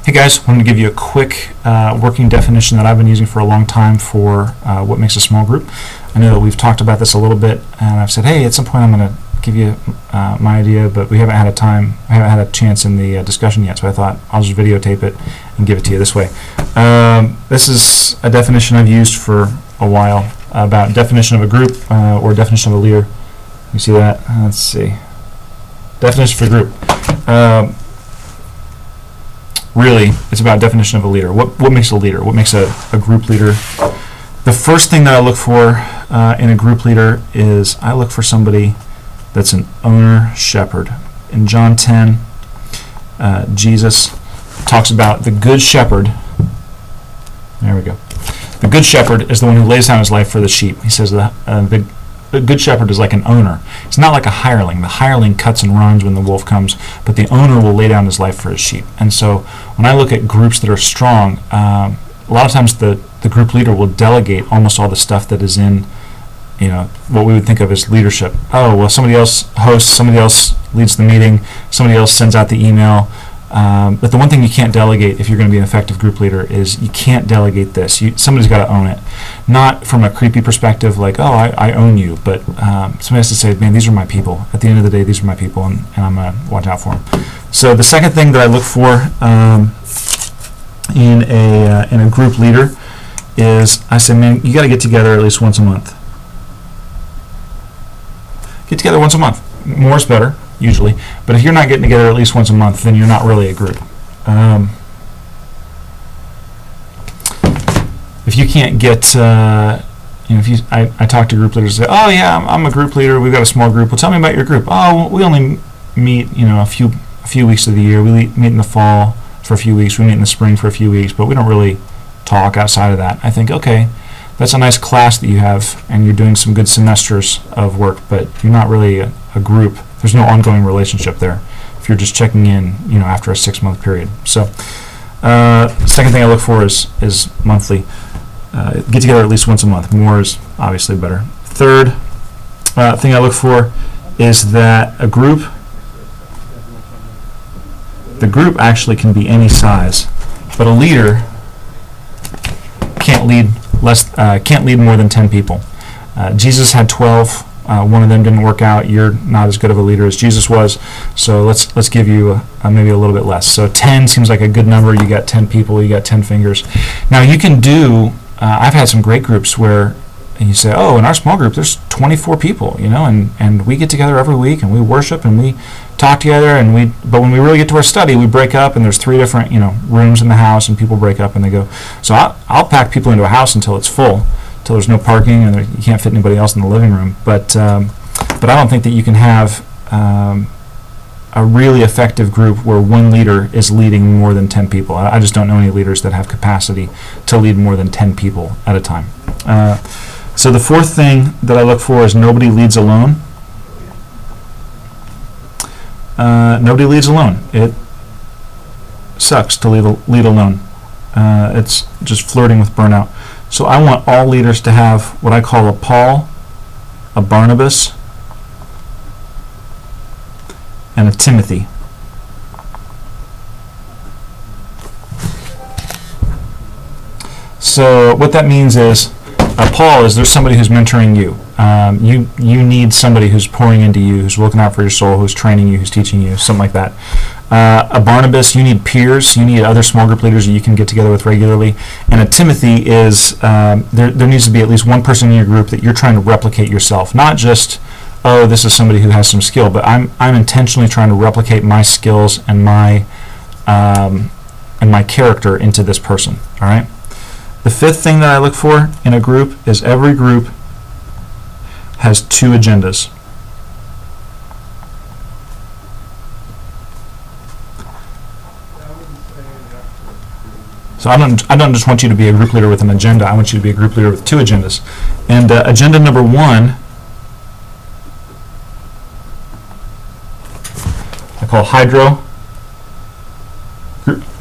Hey guys, wanted to give you a quick working definition that I've been using for a long time for what makes a small group. I know that we've talked about this a little bit, and I've said, hey, at some point I'm going to give you my idea, but we haven't had a chance in the discussion yet, so I thought I'll just videotape it and give it to you this way. This is a definition I've used for a while about definition of a group or definition of a leader. You see that? Let's see. Definition for group. Really, it's about definition of a leader. What makes a leader? What makes a group leader? The first thing that I look for in a group leader is I look for somebody that's an owner-shepherd. In John 10, Jesus talks about the good shepherd. There we go. The good shepherd is the one who lays down his life for the sheep. He says the good shepherd is like an owner. It's not like a hireling. The hireling cuts and runs when the wolf comes, but the owner will lay down his life for his sheep. And so when I look at groups that are strong, a lot of times the group leader will delegate almost all the stuff that is in what we would think of as leadership. Oh, well, somebody else hosts, somebody else leads the meeting, somebody else sends out the email. But the one thing you can't delegate if you're going to be an effective group leader is you can't delegate this. Somebody's got to own it. Not from a creepy perspective like, oh, I own you, but somebody has to say, man, these are my people. At the end of the day, these are my people, and I'm going to watch out for them. So the second thing that I look for in a group leader is I say, man, you got to get together at least once a month. Get together once a month. More is better, usually. But if you're not getting together at least once a month, then you're not really a group. If you can't get, I talk to group leaders and say, oh yeah, I'm a group leader. We've got a small group. Well, tell me about your group. Oh, we only meet, a few weeks of the year. We meet in the fall for a few weeks. We meet in the spring for a few weeks, but we don't really talk outside of that. I think, okay, that's a nice class that you have, and you're doing some good semesters of work, but you're not really a group. There's no ongoing relationship there if you're just checking in, after a 6-month period. So, second thing I look for is monthly. Get together at least once a month. More is obviously better. Third thing I look for is that the group actually can be any size, but a leader can't lead more than 10 people. Jesus had 12. One of them didn't work out. You're not as good of a leader as Jesus was, so let's give you maybe a little bit less. So 10 seems like a good number. You got 10 people. You got 10 fingers. Now you can do. I've had some great groups where you say, oh, in our small group there's 24 people, and we get together every week and we worship and we talk together but when we really get to our study, we break up and there's 3 different rooms in the house and people break up and they go. So I'll pack people into a house until it's full. Until there's no parking and you can't fit anybody else in the living room. But I don't think that you can have a really effective group where one leader is leading more than 10 people. I just don't know any leaders that have capacity to lead more than 10 people at a time. So the fourth thing that I look for is nobody leads alone. Nobody leads alone. It sucks to lead alone. It's just flirting with burnout. So I want all leaders to have what I call a Paul, a Barnabas, and a Timothy. So what that means is Paul is there's somebody who's mentoring you. You need somebody who's pouring into you, who's looking out for your soul, who's training you, who's teaching you, something like that. A Barnabas, you need peers, you need other small group leaders that you can get together with regularly. And a Timothy is there needs to be at least one person in your group that you're trying to replicate yourself. Not just, oh, this is somebody who has some skill, but I'm intentionally trying to replicate my skills and my character into this person. All right. The fifth thing that I look for in a group is every group has 2 agendas. So I don't just want you to be a group leader with an agenda. I want you to be a group leader with 2 agendas. And agenda number 1, I call Hydro.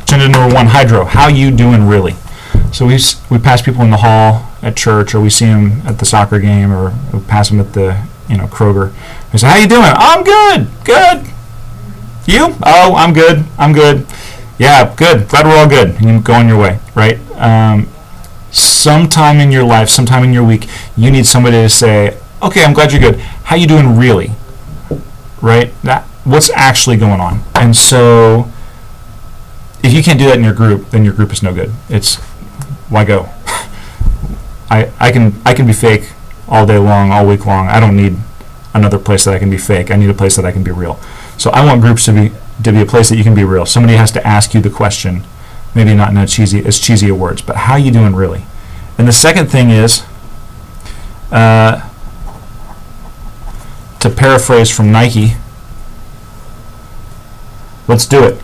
Agenda number 1, Hydro. How you doing really? So we pass people in the hall at church, or we see them at the soccer game, or we pass them at the Kroger. We say, "How you doing?" "I'm good, good." "You?" "Oh, I'm good, I'm good." Yeah, good. Glad we're all good. And you go on your way, right? Sometime in your life, sometime in your week, you need somebody to say, okay, I'm glad you're good. How you doing really? Right? What's actually going on? And so if you can't do that in your group, then your group is no good. It's, why go? I can be fake all day long, all week long. I don't need another place that I can be fake. I need a place that I can be real. So I want groups to be a place that you can be real. Somebody has to ask you the question, maybe not in as cheesy of words, but how you doing really? And the second thing is, to paraphrase from Nike, let's do it.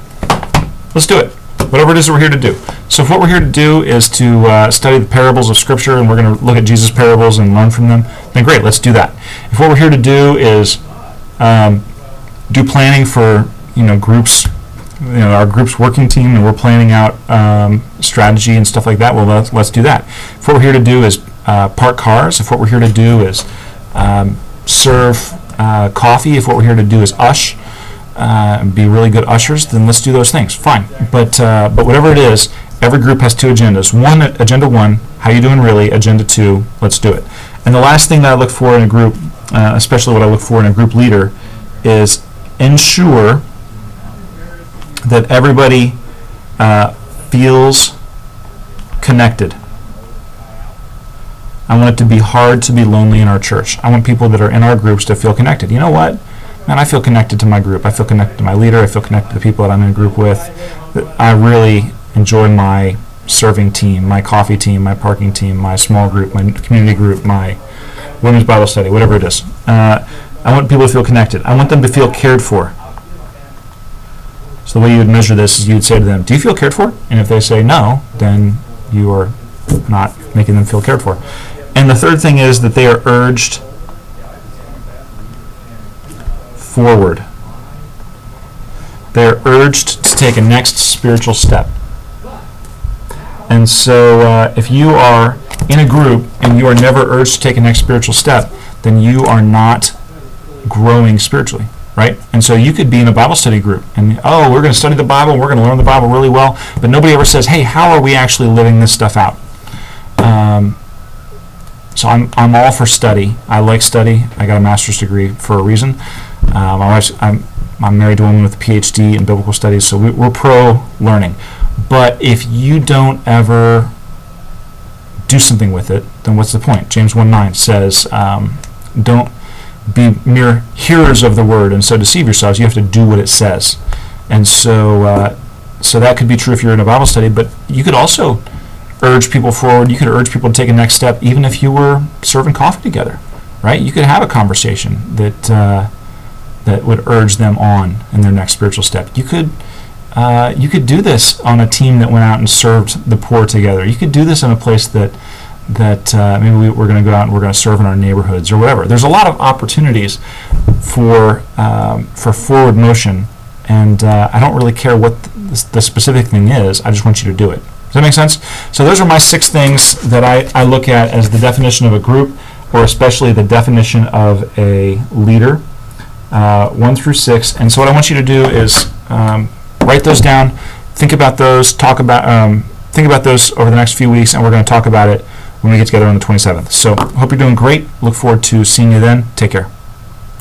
Let's do it. Whatever it is that we're here to do. So if what we're here to do is to study the parables of Scripture, and we're going to look at Jesus' parables and learn from them, then great, let's do that. If what we're here to do is do planning for groups, our group's working team, and we're planning out strategy and stuff like that, well, let's do that. If what we're here to do is park cars, if what we're here to do is serve coffee, if what we're here to do is ush, be really good ushers, then let's do those things. Fine. But whatever it is, every group has two agendas. Agenda 1, how you doing really? Agenda 2, let's do it. And the last thing that I look for in a group, especially what I look for in a group leader, is ensure that everybody feels connected. I want it to be hard to be lonely in our church. I want people that are in our groups to feel connected. You know what? Man, I feel connected to my group. I feel connected to my leader. I feel connected to the people that I'm in a group with. I really enjoy my serving team, my coffee team, my parking team, my small group, my community group, my women's Bible study, whatever it is. I want people to feel connected. I want them to feel cared for. So the way you would measure this is you would say to them, do you feel cared for? And if they say no, then you are not making them feel cared for. And the third thing is that they are urged forward. They're urged to take a next spiritual step. And so if you are in a group and you are never urged to take a next spiritual step, then you are not growing spiritually, right? And so you could be in a Bible study group and, we're going to study the Bible, we're going to learn the Bible really well, but nobody ever says, hey, how are we actually living this stuff out? So I'm all for study. I like study. I got a master's degree for a reason. I'm married to a woman with a PhD in biblical studies, so we're pro learning. But if you don't ever do something with it, then what's the point? James 1:9 says, don't be mere hearers of the word and so deceive yourselves. You have to do what it says. And so that could be true if you're in a Bible study, but you could also urge people forward. You could urge people to take a next step even if you were serving coffee together, right? You could have a conversation that would urge them on in their next spiritual step. You could do this on a team that went out and served the poor together. You could do this in a place that maybe we're going to go out and we're going to serve in our neighborhoods or whatever. There's a lot of opportunities for forward motion, and I don't really care what the specific thing is. I just want you to do it. Does that make sense? So those are my 6 things that I look at as the definition of a group, or especially the definition of a leader, 1 through 6. And so what I want you to do is write those down, think about those, think about those over the next few weeks, and we're going to talk about it when we get together on the 27th. So hope you're doing great. Look forward to seeing you then. Take care.